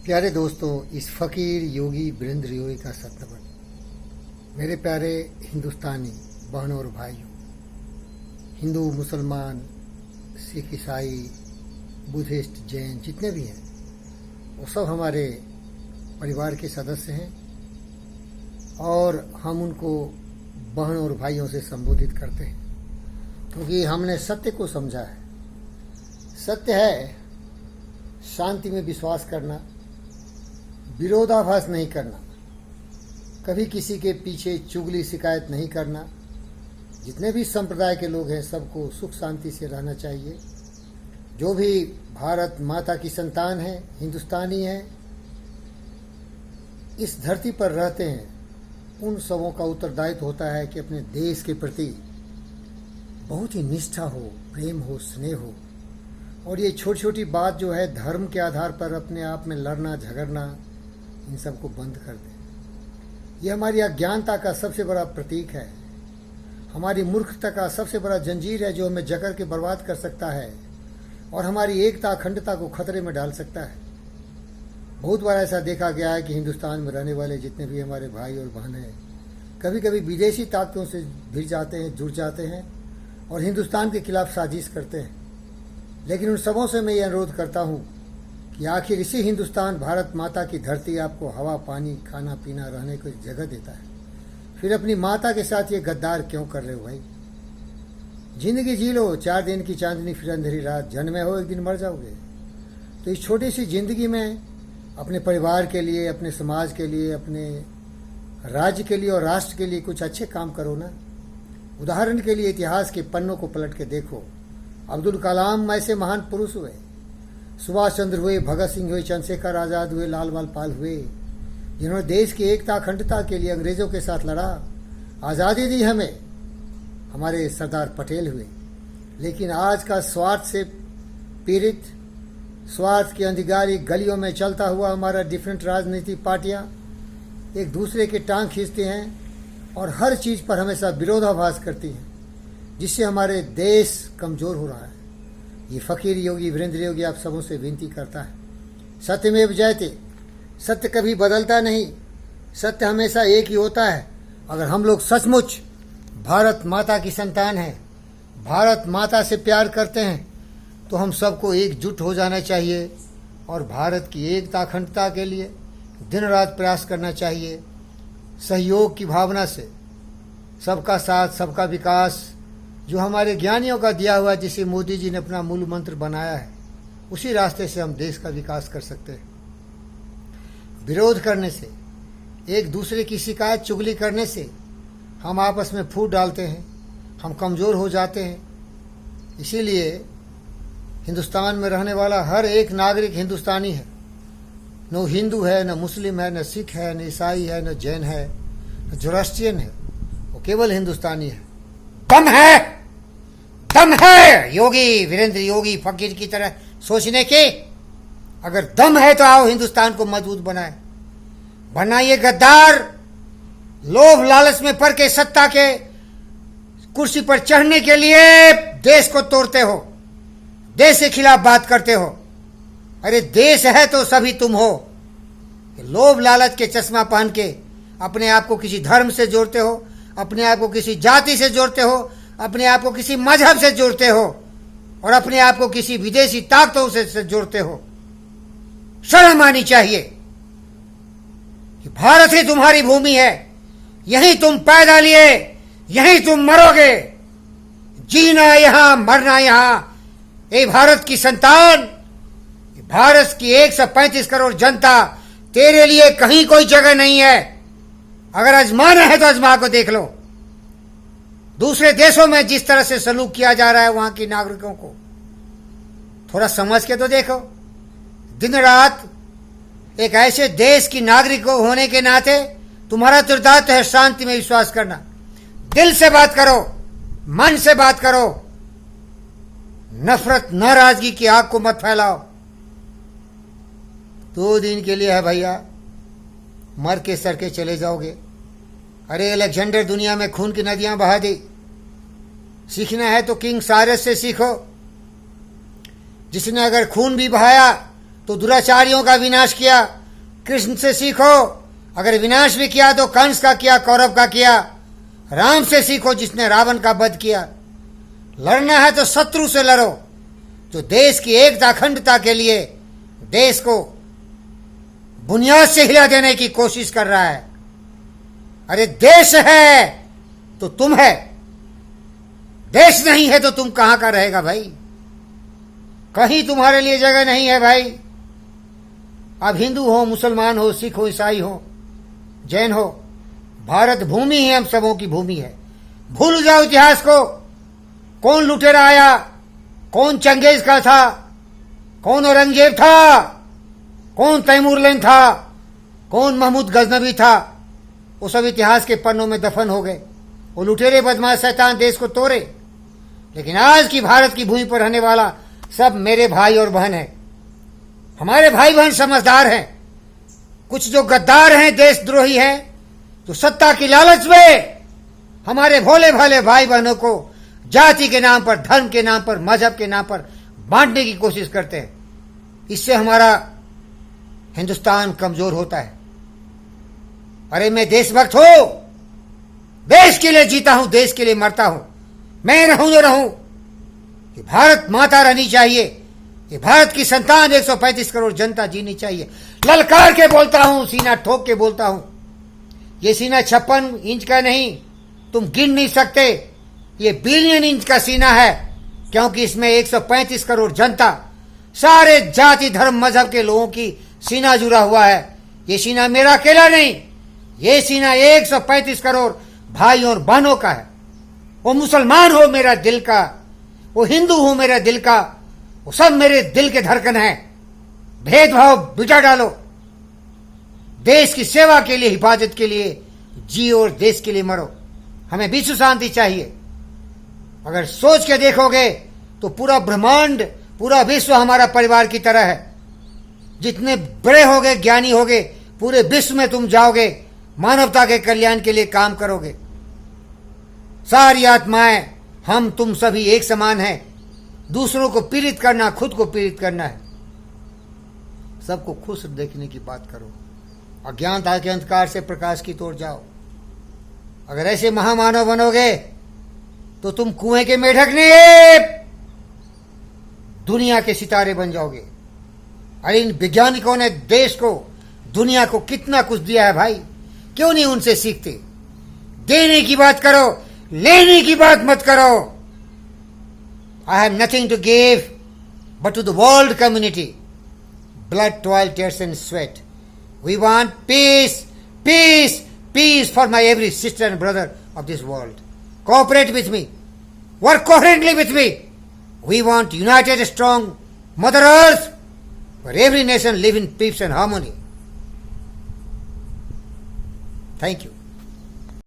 प्यारे दोस्तों, इस फकीर योगी वीरेंद्र योगी का सत्नमन। मेरे प्यारे हिंदुस्तानी बहनों और भाइयों, हिंदू, मुसलमान, सिख, ईसाई, बुद्धिस्ट, जैन जितने भी हैं, वो सब हमारे परिवार के सदस्य हैं और हम उनको बहन और भाइयों से संबोधित करते हैं क्योंकि हमने सत्य को समझा है। सत्य है शांति में विश्वास करना, विरोधाभास नहीं करना, कभी किसी के पीछे चुगली शिकायत नहीं करना। जितने भी संप्रदाय के लोग हैं सबको सुख शांति से रहना चाहिए। जो भी भारत माता की संतान है, हिंदुस्तानी है, इस धरती पर रहते हैं, उन सबों का उत्तरदायित्व होता है कि अपने देश के प्रति बहुत ही निष्ठा हो, प्रेम हो, स्नेह हो। और ये छोटी छोटी बात जो है धर्म के आधार पर अपने आप में लड़ना झगड़ना, इन सबको बंद कर दें। ये हमारी अज्ञानता का सबसे बड़ा प्रतीक है, हमारी मूर्खता का सबसे बड़ा जंजीर है जो हमें जकड़ के बर्बाद कर सकता है और हमारी एकता अखंडता को खतरे में डाल सकता है। बहुत बार ऐसा देखा गया है कि हिंदुस्तान में रहने वाले जितने भी हमारे भाई और बहन हैं कभी कभी विदेशी ताकतों से भिड़ जाते हैं, जुड़ जाते हैं और हिंदुस्तान के खिलाफ साजिश करते हैं। लेकिन उन सबों से मैं ये अनुरोध करता हूँ कि आखिर इसी हिंदुस्तान भारत माता की धरती आपको हवा, पानी, खाना पीना, रहने को जगह देता है, फिर अपनी माता के साथ ये गद्दार क्यों कर रहे हो भाई? जिंदगी जी लो, 4 दिन की चांदनी फिर अंधेरी रात, जन्मे हो एक दिन मर जाओगे। तो इस छोटी सी जिंदगी में अपने परिवार के लिए, अपने समाज के लिए, अपने राज्य के लिए और राष्ट्र के लिए कुछ अच्छे काम करो ना। उदाहरण के लिए इतिहास के पन्नों को पलट के देखो। अब्दुल कलाम ऐसे महान पुरुष हुए, सुभाष चंद्र हुए, भगत सिंह हुए, चंद्रशेखर आजाद हुए, लाल बाल हुए, जिन्होंने देश की एकता अखंडता के लिए अंग्रेजों के साथ लड़ा, आज़ादी दी हमें। हमारे सरदार पटेल हुए। लेकिन आज का स्वार्थ से पीड़ित, स्वार्थ की अंधिकारी गलियों में चलता हुआ हमारा डिफरेंट राजनीतिक पार्टियां एक दूसरे के टांग खींचते हैं और हर चीज़ पर हमेशा विरोधाभास करती हैं, जिससे हमारे देश कमज़ोर हो रहा है। ये फकीर योगी वीरेंद्र योगी आप सबों से विनती करता है, सत्यमेव जयते। सत्य कभी बदलता नहीं, सत्य हमेशा एक ही होता है। अगर हम लोग सचमुच भारत माता की संतान हैं, भारत माता से प्यार करते हैं, तो हम सबको एकजुट हो जाना चाहिए और भारत की एकता अखंडता के लिए दिन रात प्रयास करना चाहिए। सहयोग की भावना से सबका साथ, सबका विकास, जो हमारे ज्ञानियों का दिया हुआ, जिसे मोदी जी ने अपना मूल मंत्र बनाया है, उसी रास्ते से हम देश का विकास कर सकते हैं। विरोध करने से, एक दूसरे की शिकायत चुगली करने से हम आपस में फूट डालते हैं, हम कमज़ोर हो जाते हैं। इसीलिए हिंदुस्तान में रहने वाला हर एक नागरिक हिंदुस्तानी है। न हिंदू है, न मुस्लिम है, न सिख है, न ईसाई है, न जैन है, न जोरास्ट्रियन है, वो केवल हिंदुस्तानी है। दम है, दम है योगी वीरेंद्र योगी फकीर की तरह सोचने के। अगर दम है तो आओ हिंदुस्तान को मजबूत बनाए, वरना ये गद्दार लोभ लालच में पड़ के सत्ता के कुर्सी पर चढ़ने के लिए देश को तोड़ते हो, देश के खिलाफ बात करते हो। अरे देश है तो सभी तुम हो। लोभ लालच के चश्मा पहन के अपने आप को किसी धर्म से जोड़ते हो, अपने आप को किसी जाति से जोड़ते हो, अपने आप को किसी मजहब से जोड़ते हो और अपने आप को किसी विदेशी ताकतों से जोड़ते हो। शर्म आनी चाहिए कि भारत ही तुम्हारी भूमि है, यहीं तुम पैदा लिए, यहीं तुम मरोगे। जीना यहां, मरना यहां। ये भारत की संतान, भारत की 135 करोड़ जनता, तेरे लिए कहीं कोई जगह नहीं है। अगर आजमाना है तो आजमा को देख लो। दूसरे देशों में जिस तरह से सलूक किया जा रहा है वहां के नागरिकों को, थोड़ा समझ के तो देखो। दिन रात एक ऐसे देश की नागरिक होने के नाते तुम्हारा दायित्व है शांति में विश्वास करना। दिल से बात करो, मन से बात करो, नफरत, नाराजगी की आग को मत फैलाओ। 2 दिन के लिए है भैया, मर के सर के चले जाओगे। अरे अलेक्जेंडर दुनिया में खून की नदियां बहा दी। सीखना है तो किंग साइरस से सीखो, जिसने अगर खून भी बहाया तो दुराचारियों का विनाश किया, कृष्ण से सीखो, अगर विनाश भी किया तो कंस का किया, कौरव का किया। राम से सीखो जिसने रावण का वध किया। लड़ना है तो शत्रु से लड़ो जो देश की एकता अखंडता के लिए देश को बुनियाद से हिला देने की कोशिश कर रहा है। अरे देश है तो तुम है, देश नहीं है तो तुम कहां का रहेगा भाई? कहीं तुम्हारे लिए जगह नहीं है भाई। अब हिंदू हो, मुसलमान हो, सिख हो, ईसाई हो, जैन हो, भारत भूमि ही हम सबों की भूमि है। भूल जाओ इतिहास को। कौन लुटेरा आया, कौन चंगेज का था, कौन औरंगजेब था, कौन तैमूरलैन था, कौन महमूद गजनवी था, वो सब इतिहास के पन्नों में दफन हो गए। वो लुटेरे बदमाश शैतान देश को तोड़े। लेकिन आज की भारत की भूमि पर रहने वाला सब मेरे भाई और बहन हैं। हमारे भाई बहन समझदार हैं। कुछ जो गद्दार हैं, देशद्रोही हैं, तो सत्ता की लालच में हमारे भोले भाले भाई बहनों को जाति के नाम पर, धर्म के नाम पर, मजहब के नाम पर बांटने की कोशिश करते हैं। इससे हमारा हिंदुस्तान कमजोर होता है। अरे मैं देशभक्त हूं, देश के लिए जीता हूं, देश के लिए मरता हूं। मैं रहूं न रहूं, ये भारत माता रहनी चाहिए, ये भारत की संतान 135 करोड़ जनता जीनी चाहिए। ललकार के बोलता हूं, सीना ठोक के बोलता हूं। ये सीना 56 इंच का नहीं, तुम गिन नहीं सकते। ये बिलियन इंच का सीना है, क्योंकि इसमें 135 करोड़ जनता, सारे जाति धर्म मजहब के लोगों की सीना जुड़ा हुआ है। ये सीना मेरा अकेला नहीं, ये सीना 135 करोड़ भाइयों और बहनों का है। वो मुसलमान हो मेरा दिल का, वो हिंदू हो मेरा दिल का, वो सब मेरे दिल के धड़कन है। भेदभाव मिटा डालो। देश की सेवा के लिए, हिफाजत के लिए जियो और देश के लिए मरो। हमें विश्व शांति चाहिए। अगर सोच के देखोगे तो पूरा ब्रह्मांड, पूरा विश्व हमारा परिवार की तरह है। जितने बड़े होगे, ज्ञानी होगे, पूरे विश्व में तुम जाओगे, मानवता के कल्याण के लिए काम करोगे। सारी आत्माएं, हम तुम सभी एक समान हैं। दूसरों को पीड़ित करना, खुद को पीड़ित करना है। सबको खुश देखने की बात करो। अज्ञानता के अंधकार से प्रकाश की ओर जाओ। अगर ऐसे महामानव बनोगे तो तुम कुएं के मेढक नहीं, दुनिया के सितारे बन जाओगे। अरे इन वैज्ञानिकों ने देश को, दुनिया को कितना कुछ दिया है भाई, क्यों नहीं उनसे सीखते? देने की बात करो, लेने की बात मत करो। I have nothing to give but to the world community. Blood, toil, tears and sweat. We want peace, peace, peace for my every sister and brother of this world. Cooperate with me. Work coherently with me. We want united, strong Mother Earth where every nation live in peace and harmony. Thank you.